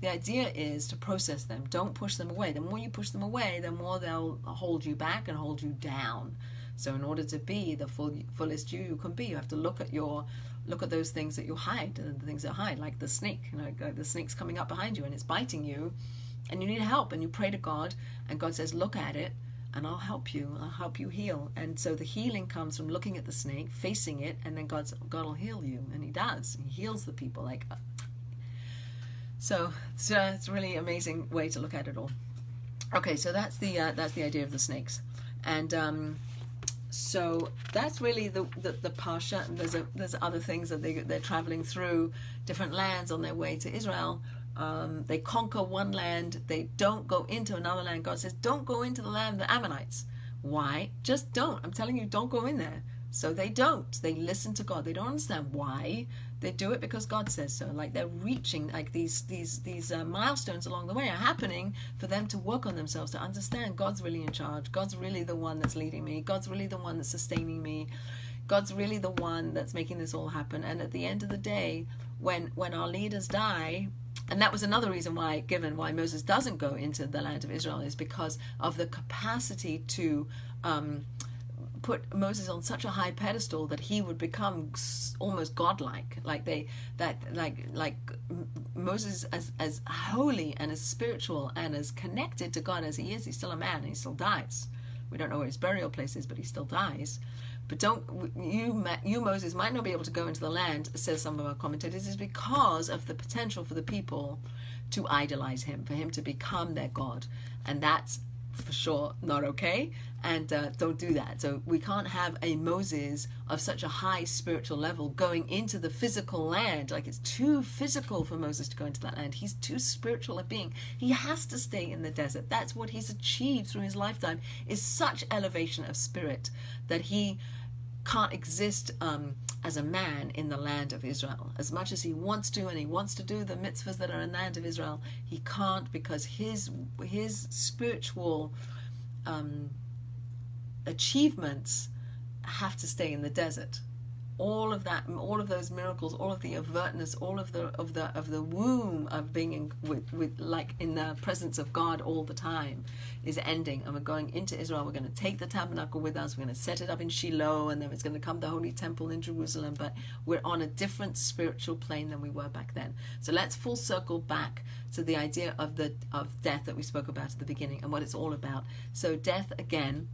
The idea is to process them. Don't push them away. The more you push them away, the more they'll hold you back and hold you down. So in order to be the fullest you can be, you have to look at those things that you hide, and the things that hide, like the snake. Like the snake's coming up behind you and it's biting you, and you need help, and you pray to God, and God says, look at it, and I'll help you heal. And so the healing comes from looking at the snake, facing it, and then God will heal you, and he does. He heals the people. So it's a really amazing way to look at it all. Okay, so that's the idea of the snakes. And so that's really the Parsha. And there's other things that they're traveling through different lands on their way to Israel. They conquer one land. They don't go into another land. God says, don't go into the land of the Ammonites. Why? Just don't. I'm telling you, don't go in there. So they don't. They listen to God. They don't understand why. They do it because God says so. Like they're reaching, like these milestones along the way are happening for them to work on themselves, to understand God's really in charge. God's really the one that's leading me. God's really the one that's sustaining me. God's really the one that's making this all happen. And at the end of the day, when our leaders die, and that was another reason why Moses doesn't go into the land of Israel, is because of the capacity to put Moses on such a high pedestal that he would become almost godlike. Like Moses, as holy and as spiritual and as connected to God as he is, he's still a man and he still dies. We don't know where his burial place is, but he still dies. But you Moses might not be able to go into the land, says some of our commentators, is because of the potential for the people to idolize him, for him to become their God. And that's for sure not okay, and don't do that. So we can't have a Moses of such a high spiritual level going into the physical land. Like, it's too physical for Moses to go into that land. He's too spiritual a being. He has to stay in the desert. That's what he's achieved through his lifetime, is such elevation of spirit that he can't exist as a man in the land of Israel. As much as he wants to, and he wants to do the mitzvahs that are in the land of Israel, he can't, because his spiritual achievements have to stay in the desert. All of that, all of those miracles, all of the alertness, all of the womb of being with like in the presence of God all the time is ending, and we're going into Israel. We're going to take the tabernacle with us. We're going to set it up in Shiloh, and then it's going to come the Holy Temple in Jerusalem. But we're on a different spiritual plane than we were back then. So let's full circle back to the idea of death that we spoke about at the beginning and what it's all about. So death, again,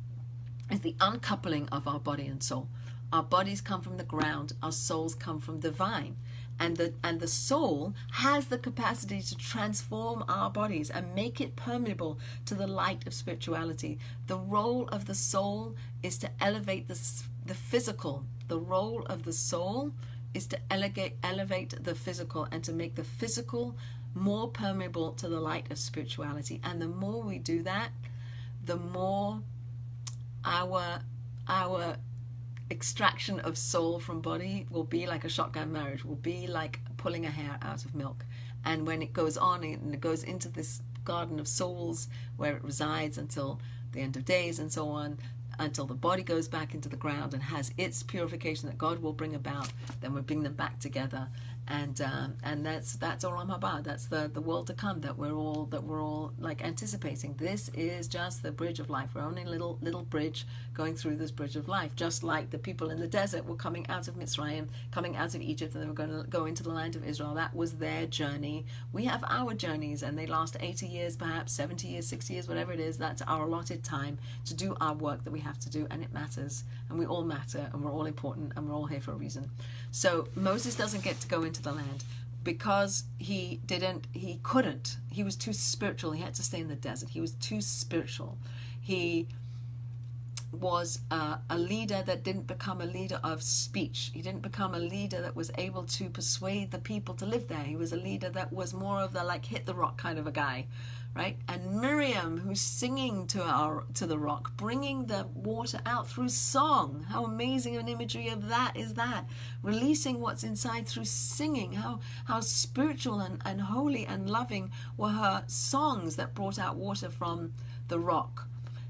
is the uncoupling of our body and soul. Our bodies come from the ground, our souls come from the vine. And the soul has the capacity to transform our bodies and make it permeable to the light of spirituality. The role of the soul is to elevate the physical. The role of the soul is to elevate the physical and to make the physical more permeable to the light of spirituality. And the more we do that, the more our extraction of soul from body will be like a shotgun marriage, will be like pulling a hair out of milk. And when it goes on and it goes into this garden of souls where it resides until the end of days and so on, until the body goes back into the ground and has its purification that God will bring about, then we bring them back together. And that's Olam Haba. That's the world to come that we're all like anticipating. This is just the bridge of life. We're only a little bridge going through this bridge of life. Just like the people in the desert were coming out of Mitzrayim, coming out of Egypt, and they were going to go into the land of Israel. That was their journey. We have our journeys, and they last 80 years, perhaps 70 years, 60 years, whatever it is. That's our allotted time to do our work that we have to do, and it matters, and we all matter, and we're all important, and we're all here for a reason. So Moses doesn't get to go into the land because he couldn't. He was too spiritual. He had to stay in the desert. He was too spiritual. He was a leader that didn't become a leader of speech. He didn't become a leader that was able to persuade the people to live there. He was a leader that was more of the like hit the rock kind of a guy, right? And Miriam, who's singing to the rock, bringing the water out through song. How amazing an imagery of that is that. Releasing what's inside through singing. How spiritual and holy and loving were her songs that brought out water from the rock.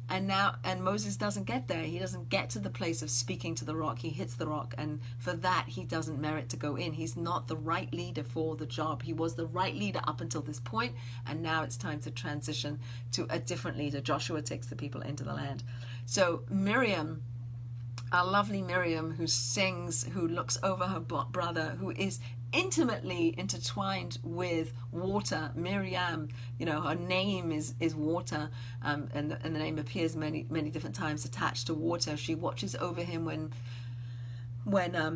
And Moses doesn't get there. He doesn't get to the place of speaking to the rock. He hits the rock, and for that he doesn't merit to go in. He's not the right leader for the job. He was the right leader up until this point, and now it's time to transition to a different leader. Joshua takes the people into the land. So Miriam, our lovely Miriam, who sings, who looks over her brother, who is intimately intertwined with water. Miriam, her name is water, and the name appears many different times attached to water. She watches over him when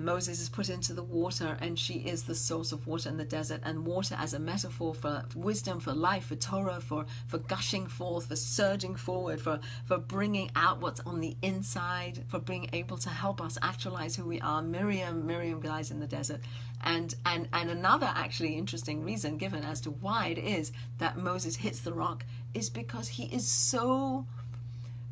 Moses is put into the water, and she is the source of water in the desert, and water as a metaphor for wisdom, for life, for Torah, for gushing forth, for surging forward, for bringing out what's on the inside, for being able to help us actualize who we are. Miriam lies in the desert. And another actually interesting reason given as to why it is that Moses hits the rock is because he is so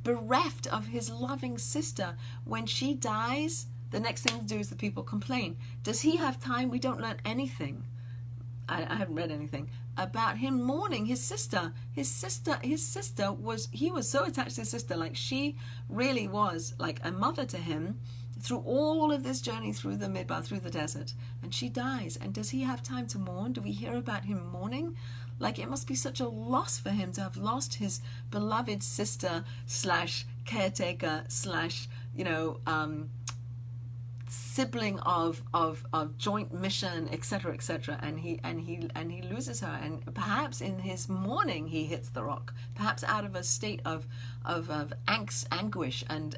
bereft of his loving sister. When she dies, the next thing to do is the people complain. Does he have time? We don't learn anything. I haven't read anything about him mourning his sister. His sister was, he was so attached to his sister, like she really was like a mother to him through all of this journey through the Midbar, through the desert, and she dies. And does he have time to mourn? Do we hear about him mourning? Like, it must be such a loss for him to have lost his beloved sister / caretaker / sibling of joint mission, etc., and he loses her, and perhaps in his mourning he hits the rock, perhaps out of a state of angst, anguish and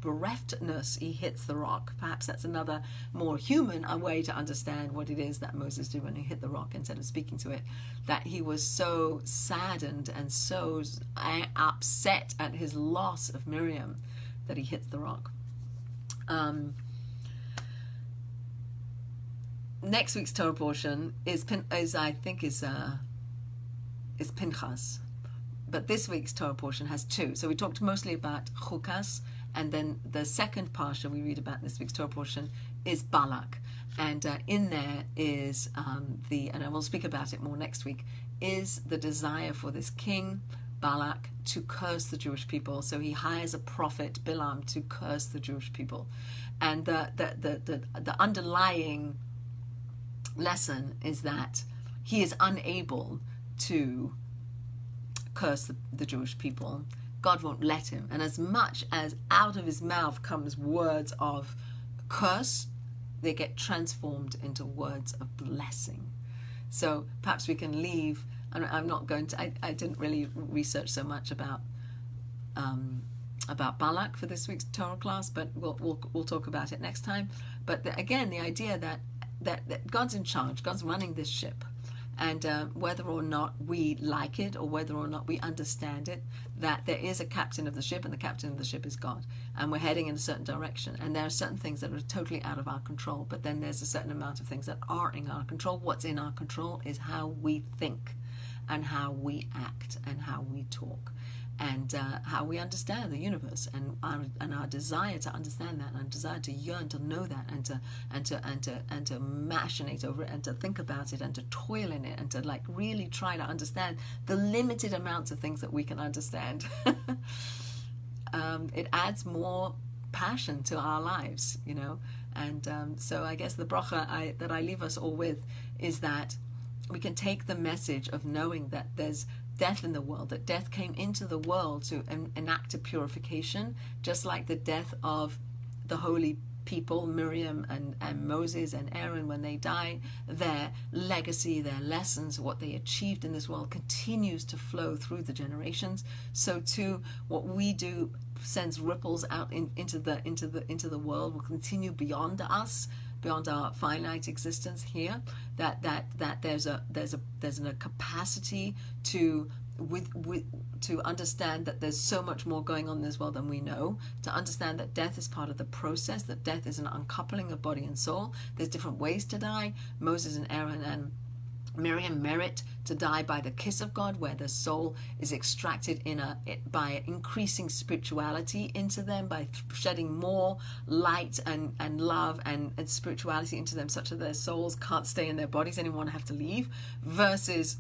bereftness he hits the rock. Perhaps that's another more human way to understand what it is that Moses did when he hit the rock instead of speaking to it, that he was so saddened and so upset at his loss of Miriam that he hits the rock. Next week's Torah portion is Pinchas, but this week's Torah portion has two. So we talked mostly about Chukas, and then the second parsha we read about in this week's Torah portion is Balak, and in there is and I will speak about it more next week, is the desire for this king Balak to curse the Jewish people. So he hires a prophet, Bilam, to curse the Jewish people, and the underlying lesson is that he is unable to curse the Jewish people. God won't let him, and as much as out of his mouth comes words of curse, they get transformed into words of blessing. So perhaps we can leave, and I'm not going to, I didn't really research so much about Balak for this week's Torah class, but we'll talk about it next time. But again, the idea that God's in charge, God's running this ship, and whether or not we like it or whether or not we understand it, that there is a captain of the ship, and the captain of the ship is God, and we're heading in a certain direction, and there are certain things that are totally out of our control, but then there's a certain amount of things that are in our control. What's in our control is how we think and how we act and how we talk, and how we understand the universe, and our desire to understand that, and our desire to yearn to know that, and to machinate over it, and to think about it, and to toil in it, and to like really try to understand the limited amounts of things that we can understand. It adds more passion to our lives, and so I guess the bracha that I leave us all with is that we can take the message of knowing that there's death in the world, that death came into the world to enact a purification, just like the death of the holy people, Miriam and Moses and Aaron, when they died. Their legacy, their lessons, what they achieved in this world continues to flow through the generations. So too, what we do sends ripples out into the world, will continue beyond us, beyond our finite existence here. That there's a capacity to understand that there's so much more going on in this world than we know, to understand that death is part of the process, that death is an uncoupling of body and soul. There's different ways to die. Moses and Aaron and Miriam merit to die by the kiss of God, where the soul is extracted by increasing spirituality into them, by shedding more light and love and spirituality into them, such that their souls can't stay in their bodies anymore and have to leave, versus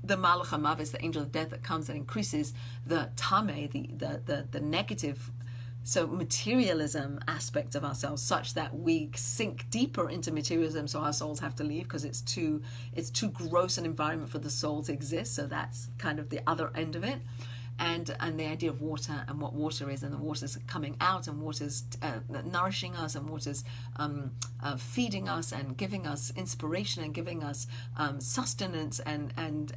the Malach HaMavis, the angel of death that comes and increases the Tameh, the negative, so materialism aspect of ourselves, such that we sink deeper into materialism, so our souls have to leave because it's too gross an environment for the soul to exist. So that's kind of the other end of it. And the idea of water and what water is, and the water's coming out, and water's nourishing us, and water's feeding us and giving us inspiration and giving us sustenance and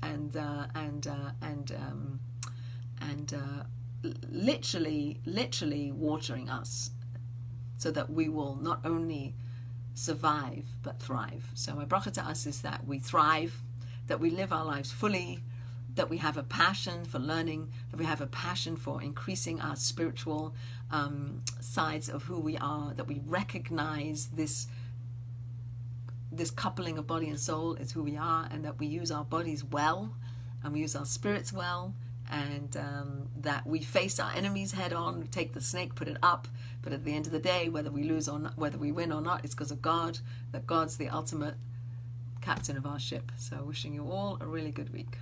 literally watering us, so that we will not only survive but thrive. So my bracha to us is that we thrive, that we live our lives fully, that we have a passion for learning, that we have a passion for increasing our spiritual sides of who we are, that we recognize this coupling of body and soul is who we are, and that we use our bodies well, and we use our spirits well, and that we face our enemies head on, take the snake, put it up, but at the end of the day, whether we lose or not, whether we win or not, it's because of God, that God's the ultimate captain of our ship. So wishing you all a really good week.